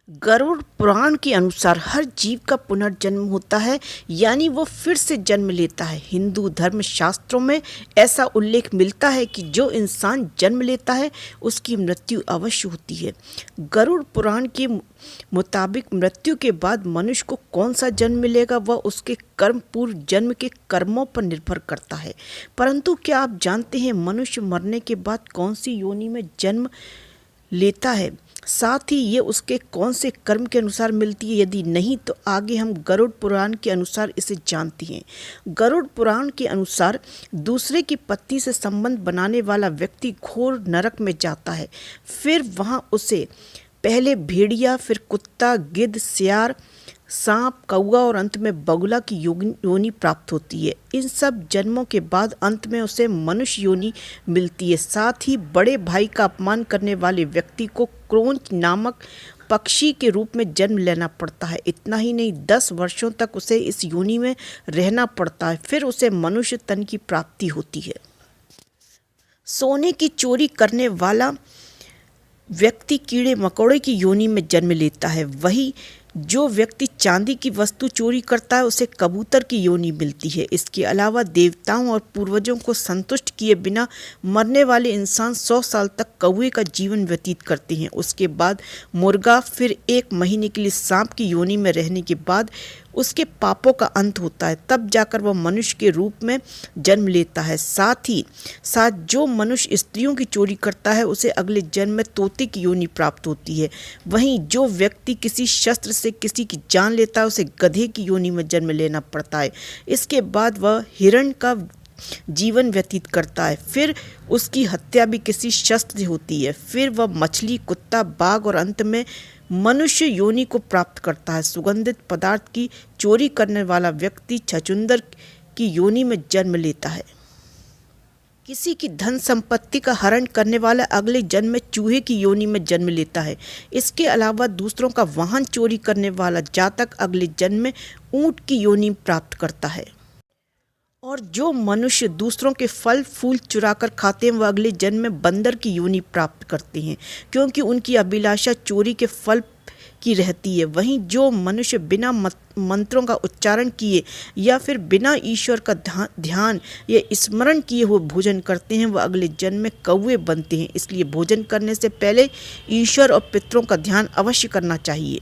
गरुड़ पुराण के अनुसार हर जीव का पुनर्जन्म होता है, यानी वो फिर से जन्म लेता है। हिंदू धर्म शास्त्रों में ऐसा उल्लेख मिलता है कि जो इंसान जन्म लेता है उसकी मृत्यु अवश्य होती है। गरुड़ पुराण के मुताबिक मृत्यु के बाद मनुष्य को कौन सा जन्म मिलेगा वह उसके कर्म पूर्व जन्म के कर्मों पर निर्भर करता है। परंतु क्या आप जानते हैं मनुष्य मरने के बाद कौन सी योनि में जन्म लेता है, साथ ही ये उसके कौन से कर्म के अनुसार मिलती है? यदि नहीं तो आगे हम गरुड़ पुराण के अनुसार इसे जानते हैं। गरुड़ पुराण के अनुसार दूसरे की पत्नी से संबंध बनाने वाला व्यक्ति घोर नरक में जाता है। फिर वहाँ उसे पहले भेड़िया, फिर कुत्ता, गिद्ध, सियार, सांप, कौआ और अंत में बगुला की योनि प्राप्त होती है। इन सब जन्मों के बाद अंत में उसे मनुष्य योनि मिलती है। साथ ही बड़े भाई का अपमान करने वाले व्यक्ति को क्रोंच नामक पक्षी के रूप में जन्म लेना पड़ता है। इतना ही नहीं, 10 वर्षों तक उसे इस योनि में रहना पड़ता है। फिर उसे मनुष्य तन की प्राप्ति होती है। सोने की चोरी करने वाला व्यक्ति कीड़े मकोड़े की योनि में जन्म लेता है। वही जो व्यक्ति चांदी की वस्तु चोरी करता है उसे कबूतर की योनि मिलती है। इसके अलावा देवताओं और पूर्वजों को संतुष्ट किए बिना मरने वाले इंसान 100 साल तक कौवे का जीवन व्यतीत करते हैं। उसके बाद मुर्गा, फिर 1 महीने के लिए सांप की योनि में रहने के बाद उसके पापों का अंत होता है। तब जाकर वह मनुष्य के रूप में जन्म लेता है। साथ ही साथ जो मनुष्य स्त्रियों की चोरी करता है उसे अगले जन्म में तोते की योनि प्राप्त होती है। वहीं जो व्यक्ति किसी शस्त्र से किसी की जान लेता है उसे गधे की योनि में जन्म लेना पड़ता है। इसके बाद वह हिरण का जीवन व्यतीत करता है। फिर उसकी हत्या भी किसी शस्त्र से होती है। फिर वह मछली, कुत्ता, बाघ और अंत में मनुष्य योनि को प्राप्त करता है। सुगंधित पदार्थ की चोरी करने वाला व्यक्ति छछूंदर की योनि में जन्म लेता है। किसी की धन संपत्ति का हरण करने वाला अगले जन्म में चूहे की योनि में जन्म लेता है। इसके अलावा दूसरों का वाहन चोरी करने वाला जातक अगले जन्म में ऊंट की योनि प्राप्त करता है। और जो मनुष्य दूसरों के फल फूल चुराकर खाते हैं वह अगले जन्म में बंदर की योनि प्राप्त करते हैं, क्योंकि उनकी अभिलाषा चोरी के फल की रहती है। वहीं जो मनुष्य बिना मंत्रों का उच्चारण किए या फिर बिना ईश्वर का ध्यान या स्मरण किए हुए भोजन करते हैं वह अगले जन्म में कौवे बनते हैं। इसलिए भोजन करने से पहले ईश्वर और पितरों का ध्यान अवश्य करना चाहिए।